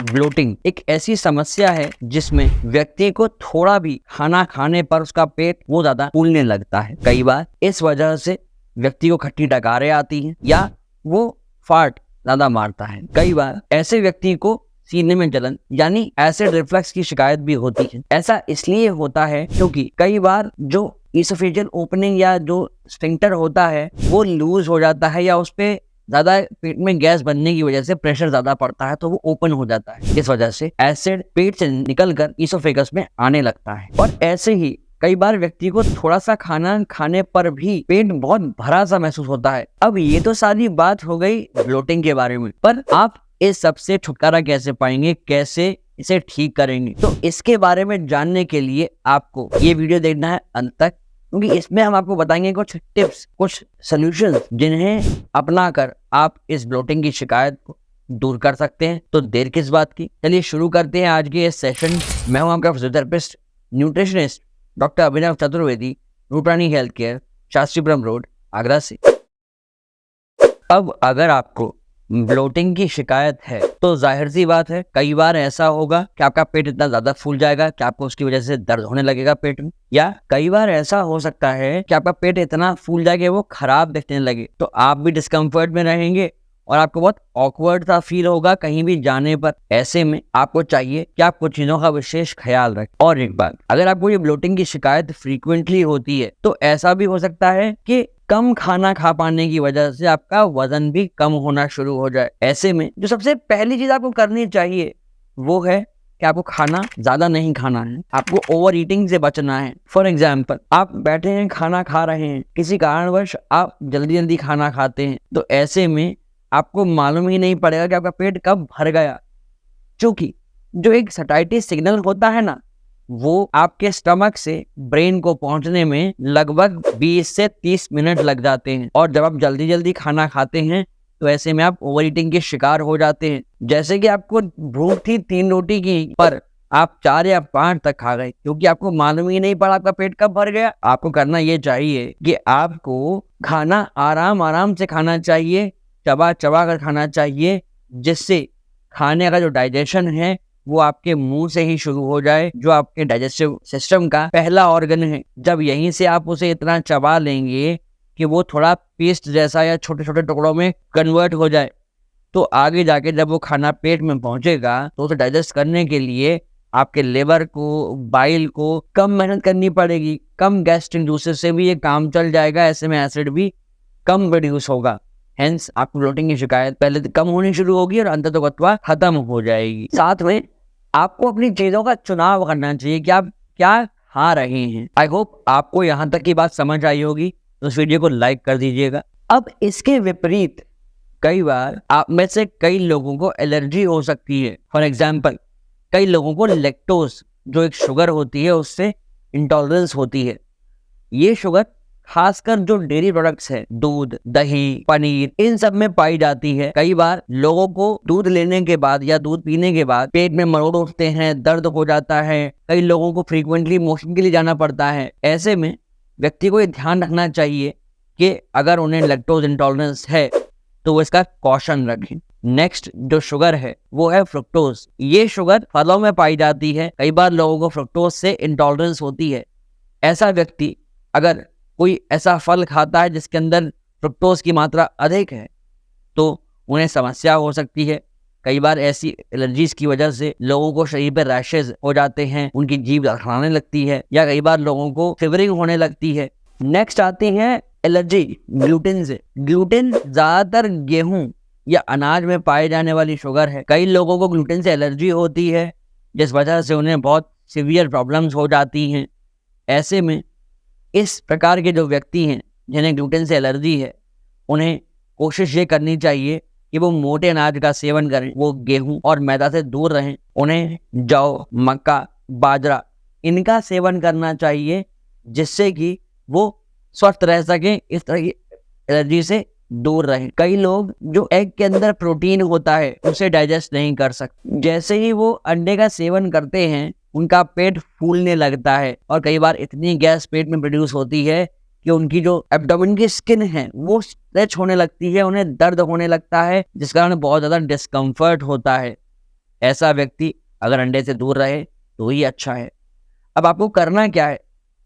Bloating एक ऐसी समस्या है जिसमें व्यक्ति को थोड़ा भी खाना खाने पर उसका पेट वो ज्यादा फूलने लगता है। कई बार इस वजह से व्यक्ति को खट्टी डकारें आती हैं या वो फाट ज्यादा मारता है। कई बार ऐसे व्यक्ति को सीने में जलन यानी एसिड रिफ्लक्स की शिकायत भी होती है। ऐसा इसलिए होता है क्योंकि कई बार जो इसोफेजियल ओपनिंग या जो स्फिंक्टर होता है वो लूज हो जाता है या उस पे ज्यादा पेट में गैस बनने की वजह से प्रेशर ज्यादा पड़ता है तो वो ओपन हो जाता है। इस वजह से एसिड पेट से निकलकर इसोफेगस में आने लगता है। और ऐसे ही कई बार व्यक्ति को थोड़ा सा खाना खाने पर भी पेट बहुत भरा सा महसूस होता है। अब ये तो सारी बात हो गई ब्लोटिंग के बारे में, पर आप इस सबसे छुटकारा कैसे पाएंगे, कैसे इसे ठीक करेंगे, तो इसके बारे में जानने के लिए आपको ये वीडियो देखना है अंत तक, क्योंकि इसमें हम आपको बताएंगे कुछ टिप्स, कुछ सॉल्यूशंस जिन्हें अपनाकर आप इस ब्लोटिंग की शिकायत को दूर कर सकते हैं। तो देर किस बात की, चलिए शुरू करते हैं आज के इस सेशन। मैं हूं आपका physiotherapist nutritionist doctor Abhinav Chaturvedi, Ruprani health care, Shastripuram road, Agra से। अब अगर आपको ब्लोटिंग की शिकायत है तो जाहिर सी बात है कई बार ऐसा होगा कि आपका पेट इतना ज्यादा फूल जाएगा कि आपको उसकी वजह से दर्द होने लगेगा पेट में, या कई बार ऐसा हो सकता है कि आपका पेट इतना फूल जाए कि वो खराब दिखने लगे, तो आप भी डिस्कम्फर्ट में रहेंगे और आपको बहुत ऑकवर्ड सा फील होगा कहीं भी जाने पर। ऐसे में आपको चाहिए कि आप कुछ चीजों का विशेष ख्याल रखें। और एक बात, अगर आपको ये ब्लोटिंग की शिकायत फ्रीक्वेंटली होती है तो ऐसा भी हो सकता है कि कम खाना खा पाने की वजह से आपका वजन भी कम होना शुरू हो जाए। ऐसे में जो सबसे पहली चीज आपको करनी चाहिए वो है कि आपको खाना ज्यादा नहीं खाना है, आपको ओवर ईटिंग से बचना है। फॉर एग्जाम्पल, आप बैठे हैं, खाना खा रहे हैं, किसी कारणवश आप जल्दी जल्दी खाना खाते हैं, तो ऐसे में आपको मालूम ही नहीं पड़ेगा कि आपका पेट कब भर गया, क्योंकि जो एक सटाइटी सिग्नल होता है ना, वो आपके स्टमक से ब्रेन को पहुंचने में लगभग 20 से 30 मिनट लग जाते हैं। और जब आप जल्दी जल्दी खाना खाते हैं तो ऐसे में आप ओवर ईटिंग के शिकार हो जाते हैं। जैसे कि आपको भूख थी 3 रोटी की, पर आप 4 या 5 तक खा गए क्योंकि आपको मालूम ही नहीं पड़ा आपका पेट कब भर गया। आपको करना ये चाहिए कि आपको खाना आराम आराम से खाना चाहिए, चबा चबा कर खाना चाहिए, जिससे खाने का जो डाइजेशन है वो आपके मुंह से ही शुरू हो जाए, जो आपके डाइजेस्टिव सिस्टम का पहला ऑर्गन है। जब यहीं से आप उसे इतना चबा लेंगे कि वो थोड़ा पेस्ट जैसा या छोटे छोटे टुकड़ों में कन्वर्ट हो जाए, तो आगे जाके जब वो खाना पेट में पहुंचेगा तो उसे डाइजेस्ट करने के लिए आपके लिवर को, बाइल को कम मेहनत करनी पड़ेगी, कम गैस्ट्रिक जूसेस से भी ये काम चल जाएगा। ऐसे में एसिड भी कम प्रोड्यूस होगा, हेंस आपको ब्लोटिंग की शिकायत पहले कम होनी शुरू होगी और अंततः खत्म हो जाएगी। साथ में आपको अपनी चीजों का चुनाव करना चाहिए कि आप क्या खा रहे हैं। आई होप आपको यहाँ तक की बात समझ आई होगी, तो इस वीडियो को लाइक कर दीजिएगा। अब इसके विपरीत कई बार आप में से कई लोगों को एलर्जी हो सकती है। फॉर एग्जाम्पल, कई लोगों को लैक्टोज जो एक शुगर होती है उससे इंटॉलरेंस होती है। ये शुगर खासकर जो डेयरी प्रोडक्ट्स है, दूध, दही, पनीर, इन सब में पाई जाती है। कई बार लोगों को दूध लेने के बाद या दूध पीने के बाद पेट में मरोड़ उठते हैं, दर्द हो जाता है, कई लोगों को फ्रीक्वेंटली मोशन के लिए जाना पड़ता है। ऐसे में व्यक्ति को ये ध्यान रखना चाहिए कि अगर उन्हें लैक्टोज इंटॉलरेंस है तो वो इसका कॉशन रखें। नेक्स्ट जो शुगर है वो है फ्रुक्टोज। ये शुगर फलों में पाई जाती है। कई बार लोगों को फ्रुक्टोज से इंटॉलरेंस होती है। ऐसा व्यक्ति अगर कोई ऐसा फल खाता है जिसके अंदर फ्रुक्टोज की मात्रा अधिक है तो उन्हें समस्या हो सकती है। कई बार ऐसी एलर्जीज की वजह से लोगों को शरीर पर रैशेज हो जाते हैं, उनकी जीभ लड़खड़ाने लगती है, या कई बार लोगों को फिवरिंग होने लगती है। नेक्स्ट आती है एलर्जी ग्लूटेन से। ग्लूटेन ज्यादातर गेहूं या अनाज में पाए जाने वाली शुगर है। कई लोगों को ग्लूटेन से एलर्जी होती है जिस वजह से उन्हें बहुत सीवियर प्रॉब्लम्स हो जाती हैं। ऐसे में इस प्रकार के जो व्यक्ति हैं जिन्हें ग्लूटेन से एलर्जी है, उन्हें कोशिश ये करनी चाहिए कि वो मोटे अनाज का सेवन करें, वो गेहूं और मैदा से दूर रहें। उन्हें जौ, मक्का, बाजरा इनका सेवन करना चाहिए, जिससे कि वो स्वस्थ रह सकें, इस तरह की एलर्जी से दूर रहें। कई लोग जो एग के अंदर प्रोटीन होता है उसे डाइजेस्ट नहीं कर सकते। जैसे ही वो अंडे का सेवन करते हैं उनका पेट फूलने लगता है और कई बार इतनी गैस पेट में प्रोड्यूस होती है कि उनकी जो एब्डोमेन की स्किन है वो स्ट्रेच होने लगती है, उन्हें दर्द होने लगता है, जिस कारण बहुत ज़्यादा डिस्कम्फर्ट होता है। ऐसा व्यक्ति अगर अंडे से दूर रहे तो ही अच्छा है। अब आपको करना क्या है?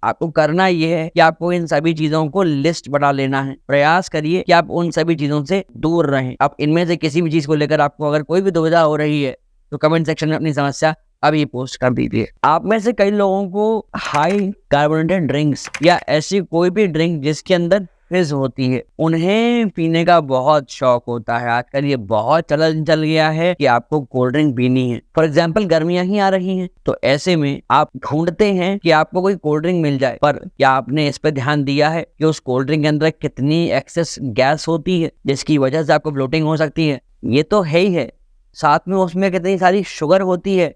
आपको करना ये है कि आपको इन सभी चीजों को लिस्ट बना लेना है। प्रयास करिए कि आप उन सभी चीजों से दूर रहें। आप इनमें से किसी भी चीज को लेकर आपको अगर कोई भी दुविधा हो रही है तो कमेंट सेक्शन में अपनी समस्या अभी पोस्ट कर दीजिए। आप में से कई लोगों को हाई कार्बोनेटेड ड्रिंक्स या ऐसी कोई भी ड्रिंक जिसके अंदर फिज होती है, उन्हें पीने का बहुत शौक होता है। आजकल ये बहुत चलन चल गया है कि आपको कोल्ड ड्रिंक पीनी है। फॉर एग्जाम्पल गर्मियां ही आ रही हैं, तो ऐसे में आप ढूंढते हैं कि आपको कोई कोल्ड ड्रिंक मिल जाए, पर क्या आपने इस पर ध्यान दिया है कि उस कोल्ड ड्रिंक के अंदर कितनी एक्सेस गैस होती है जिसकी वजह से आपको ब्लोटिंग हो सकती है? ये तो है ही है, साथ में उसमें कितनी सारी शुगर होती है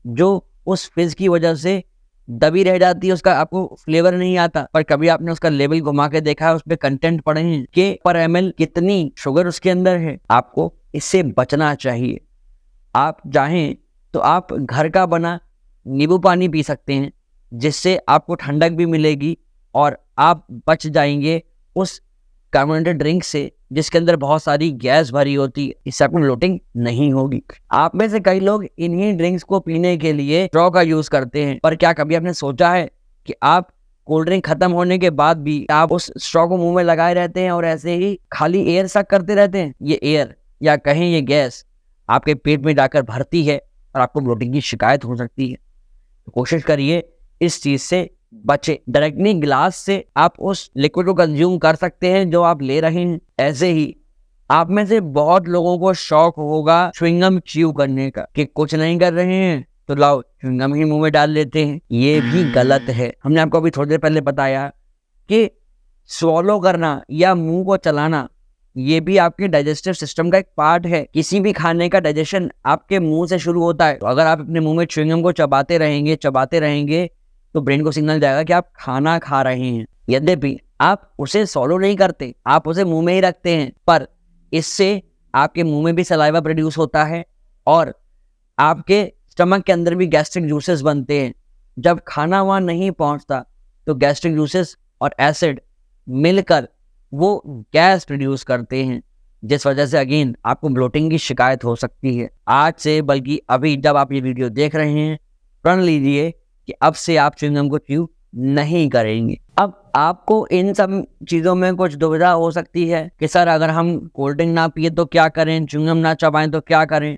जो उस फिज की वजह से दबी रह जाती है, उसका आपको फ्लेवर नहीं आता। पर कभी आपने उसका लेबल घुमा के देखा है, उस पे कंटेंट पढ़े हैं कि पर ml कितनी शुगर उसके अंदर है? आपको इससे बचना चाहिए। आप चाहें तो आप घर का बना नींबू पानी पी सकते हैं, जिससे आपको ठंडक भी मिलेगी और आप बच जाएंगे उस कार्बोनेटेड ड्रिंक से जिसके अंदर बहुत सारी गैस भरी होती है। इससे आपको ब्लोटिंग नहीं होगी। आप में से कई लोग इन्हीं ड्रिंक्स को पीने के लिए स्ट्रॉ का यूज करते हैं, पर क्या कभी आपने सोचा है कि आप कोल्ड ड्रिंक खत्म होने के बाद भी आप उस स्ट्रॉ को मुंह में लगाए रहते हैं और ऐसे ही खाली एयर सक करते रहते हैं? ये एयर या कहें ये गैस आपके पेट में जाकर भरती है और आपको ब्लोटिंग की शिकायत हो सकती है। तो कोशिश करिए इस चीज से बचे। डायरेक्टली ग्लास से आप उस लिक्विड को कंज्यूम कर सकते हैं जो आप ले रहे हैं। ऐसे ही आप में से बहुत लोगों को शौक होगा च्युइंगम च्यू करने का, कि कुछ नहीं कर रहे हैं तो लाओ च्युइंगम ही मुंह में डाल लेते हैं। ये भी गलत है। हमने आपको अभी थोड़ी देर पहले बताया कि स्वॉलो करना या मुंह को चलाना ये भी आपके डाइजेस्टिव सिस्टम का एक पार्ट है। किसी भी खाने का डाइजेशन आपके मुंह से शुरू होता है। तो अगर आप अपने मुंह में च्युइंगम को चबाते रहेंगे तो ब्रेन को सिग्नल जाएगा कि आप खाना खा रहे हैं। यद्यपि आप उसे सॉलो नहीं करते, आप उसे मुंह में ही रखते हैं, पर इससे आपके मुंह में भी सलाइवा प्रोड्यूस होता है और आपके स्टमक के अंदर भी गैस्ट्रिक जूसेस बनते हैं। जब खाना वहां नहीं पहुंचता तो गैस्ट्रिक जूसेस और एसिड मिलकर वो गैस प्रोड्यूस करते हैं, जिस वजह से अगेन आपको ब्लोटिंग की शिकायत हो सकती है। आज से, बल्कि अभी जब आप ये वीडियो देख रहे हैं, प्रण लीजिए कि अब से आप च्युइंगम को च्यू नहीं करेंगे। अब आपको इन सब चीजों में कुछ दुविधा हो सकती है कि सर अगर हम कोल्ड ड्रिंक ना पिए तो क्या करें, च्युइंगम ना चबाएं तो क्या करें।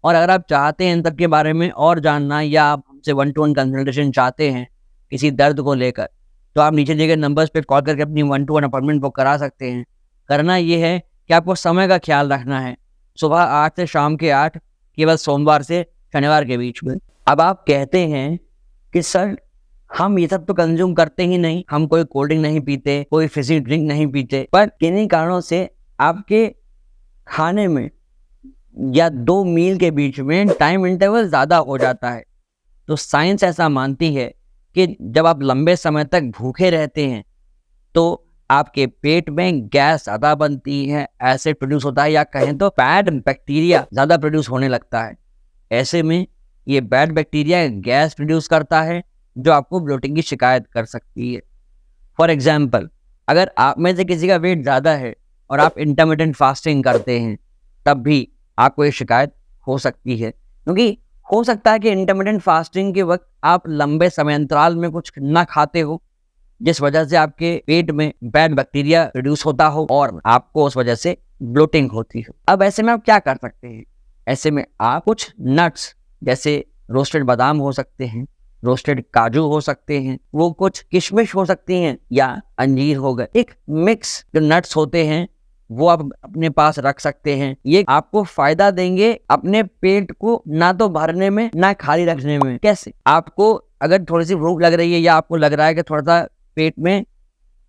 और अगर आप चाहते हैं इन सब के बारे में और जानना या आप हमसे 1-to-1 कंसल्टेशन चाहते हैं किसी दर्द को लेकर, तो आप नीचे दिए गए नंबर्स पे कॉल करके अपनी 1-to-1 अपॉइंटमेंट बुक करा सकते हैं। करना ये है कि आपको समय का ख्याल रखना है। सुबह 8 से शाम के 8, केवल सोमवार से शनिवार के बीच में। अब आप कहते हैं कि सर हम ये सब तो कंज्यूम करते ही नहीं, हम कोई कोल्ड ड्रिंक नहीं पीते, कोई फिजी ड्रिंक नहीं पीते, पर किन्हीं कारणों से आपके खाने में या 2 मील के बीच में टाइम इंटरवल ज्यादा हो जाता है। तो साइंस ऐसा मानती है कि जब आप लंबे समय तक भूखे रहते हैं तो आपके पेट में गैस ज्यादा बनती है, एसिड प्रोड्यूस होता है, या कहें तो बैड बैक्टीरिया ज्यादा प्रोड्यूस होने लगता है। ऐसे में ये बैड बैक्टीरिया गैस प्रोड्यूस करता है जो आपको ब्लोटिंग की शिकायत कर सकती है। फॉर एग्जाम्पल, अगर आप में से किसी का वेट ज़्यादा है और आप इंटरमिटेंट फास्टिंग करते हैं, तब भी आपको ये शिकायत हो सकती है। क्योंकि हो सकता है कि इंटरमिटेंट फास्टिंग के वक्त आप लंबे समय अंतराल में कुछ ना खाते हो, जिस वजह से आपके पेट में बैड बैक्टीरिया प्रोड्यूस होता हो और आपको उस वजह से ब्लोटिंग होती हो। अब ऐसे में आप क्या कर सकते हैं? ऐसे में आप कुछ नट्स जैसे रोस्टेड बादाम हो सकते हैं, रोस्टेड काजू हो सकते हैं, वो कुछ किशमिश हो सकती हैं, या अंजीर हो गए। एक मिक्स जो नट्स होते हैं वो आप अपने पास रख सकते हैं। ये आपको फायदा देंगे अपने पेट को ना तो भरने में ना खाली रखने में। कैसे? आपको अगर थोड़ी सी भूख लग रही है या आपको लग रहा है कि थोड़ा सा पेट में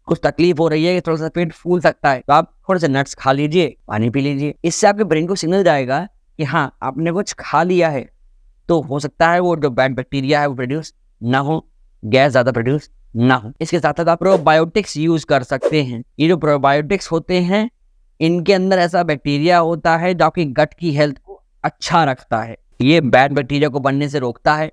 कुछ तकलीफ हो रही है, कि थोड़ा सा पेट फूल सकता है, तो आप थोड़े से नट्स खा लीजिए, पानी पी लीजिए। इससे आपके ब्रेन को सिग्नल जाएगा कि हाँ आपने कुछ खा लिया है। तो हो सकता है वो जो बैड बैक्टीरिया है वो प्रोड्यूस ना हो, गैस ज्यादा प्रोड्यूस ना हो। इसके साथ साथ आप प्रोबायोटिक्स यूज कर सकते हैं। ये जो प्रोबायोटिक्स होते हैं, इनके अंदर ऐसा बैक्टीरिया होता है जो आपकी गट की हेल्थ को अच्छा रखता है। ये बैड बैक्टीरिया को बनने से रोकता है,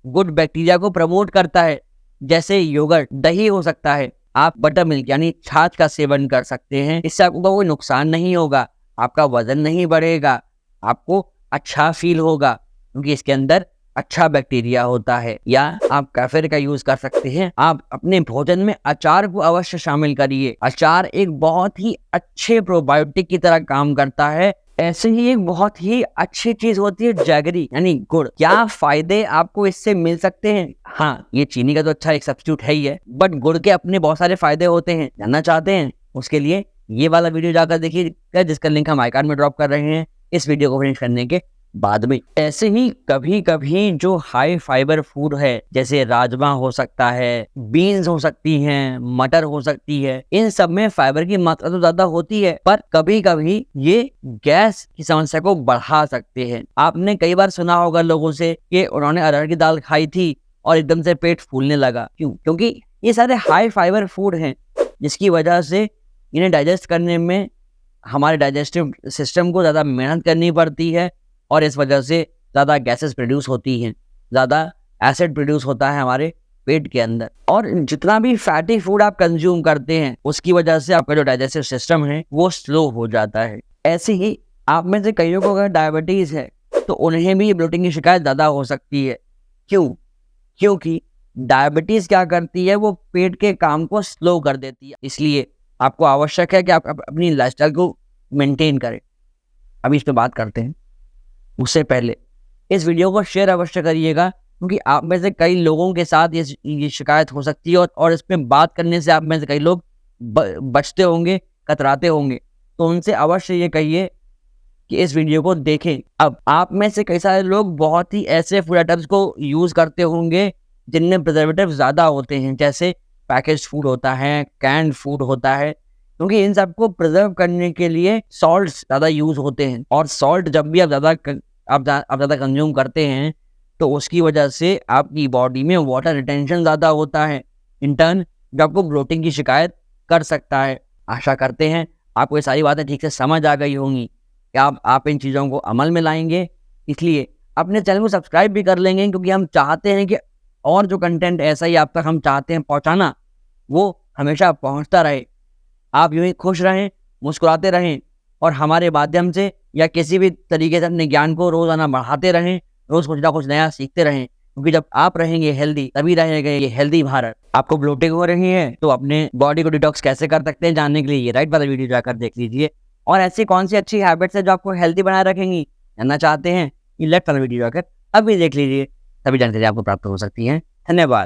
गुड बैक्टीरिया को प्रमोट करता है। जैसे योगर्ट, दही हो सकता है, आप बटर मिल्क यानी छाछ का सेवन कर सकते हैं। इससे आपको कोई नुकसान नहीं होगा, आपका वजन नहीं बढ़ेगा, आपको अच्छा फील होगा। क्योंकि इसके अंदर अच्छा बैक्टीरिया होता है। या आप कैफिर का यूज कर सकते हैं। आप अपने भोजन में अचार को अवश्य शामिल करिए। अचार एक बहुत ही अच्छे प्रोबायोटिक की तरह काम करता है। ऐसे ही एक बहुत ही अच्छी चीज होती है जैगरी यानी गुड़। क्या फायदे आपको इससे मिल सकते हैं? हाँ, ये चीनी का तो अच्छा एक सब्स्टिट्यूट है ही है, बट गुड़ के अपने बहुत सारे फायदे होते हैं। जानना चाहते हैं? उसके लिए ये वाला वीडियो जाकर देखिए, जिसका लिंक हम आई कार्ड में ड्रॉप कर रहे हैं इस वीडियो को फिनिश करने के बाद में। ऐसे ही कभी कभी जो हाई फाइबर फूड है, जैसे राजमा हो सकता है, बीन्स हो सकती हैं, मटर हो सकती है, इन सब में फाइबर की मात्रा तो ज्यादा होती है, पर कभी कभी ये गैस की समस्या को बढ़ा सकते हैं। आपने कई बार सुना होगा लोगों से कि उन्होंने अरहर की दाल खाई थी और एकदम से पेट फूलने लगा। क्यों? क्योंकि ये सारे हाई फाइबर फूड हैं, जिसकी वजह से इन्हें डाइजेस्ट करने में हमारे डाइजेस्टिव सिस्टम को ज्यादा मेहनत करनी पड़ती है और इस वजह से ज़्यादा गैसेस प्रोड्यूस होती हैं, ज़्यादा एसिड प्रोड्यूस होता है हमारे पेट के अंदर। और जितना भी फैटी फूड आप कंज्यूम करते हैं उसकी वजह से आपका जो डाइजेस्टिव सिस्टम है वो स्लो हो जाता है। ऐसे ही आप में से कईयों को अगर डायबिटीज़ है तो उन्हें भी ब्लोटिंग की शिकायत ज़्यादा हो सकती है। क्यों? क्योंकि डायबिटीज़ क्या करती है, वो पेट के काम को स्लो कर देती है। इसलिए आपको आवश्यक है कि आप अपनी लाइफस्टाइल को मेंटेन करें। अभी इस पर बात करते हैं। उससे पहले इस वीडियो को शेयर अवश्य करिएगा, क्योंकि आप में से कई लोगों के साथ ये शिकायत हो सकती है और इसमें बात करने से आप में से कई लोग बचते होंगे, कतराते होंगे। तो उनसे अवश्य ये कहिए कि इस वीडियो को देखें। अब आप में से कई सारे लोग बहुत ही ऐसे फूड आइटम्स को यूज़ करते होंगे जिनमें प्रिजर्वेटिव ज़्यादा होते हैं, जैसे पैकेज फूड होता है, कैंड फूड होता है, क्योंकि इन सबको प्रिजर्व करने के लिए सॉल्ट ज़्यादा यूज़ होते हैं। और सॉल्ट जब भी आप ज़्यादा कंज्यूम करते हैं तो उसकी वजह से आपकी बॉडी में वाटर रिटेंशन ज़्यादा होता है, इन टर्न जो आपको ब्लोटिंग की शिकायत कर सकता है। आशा करते हैं आपको ये सारी बातें ठीक से समझ आ गई होंगी कि आप इन चीज़ों को अमल में लाएंगे। इसलिए अपने चैनल को सब्सक्राइब भी कर लेंगे, क्योंकि हम चाहते हैं कि और जो कंटेंट ऐसा ही आप तक हम चाहते हैं पहुँचाना, वो हमेशा पहुँचता रहे। आप यूँ ही खुश रहें, मुस्कुराते रहें और हमारे माध्यम से या किसी भी तरीके से अपने ज्ञान को रोज़ाना बढ़ाते रहें, रोज़ कुछ ना कुछ नया सीखते रहें, क्योंकि जब आप रहेंगे हेल्दी तभी रहेगा ये हेल्दी भारत। आपको ब्लोटिंग हो रही है तो अपने बॉडी को डिटॉक्स कैसे कर सकते हैं जानने के लिए ये राइट वाला वीडियो जाकर देख लीजिए। और ऐसी कौन सी अच्छी हैबिट्स है जो आपको हेल्दी बनाए रखेंगी, जानना चाहते हैं, ये लेफ्ट वाला वीडियो जाकर अभी देख लीजिए। सभी जानकारी आपको प्राप्त हो सकती है। धन्यवाद।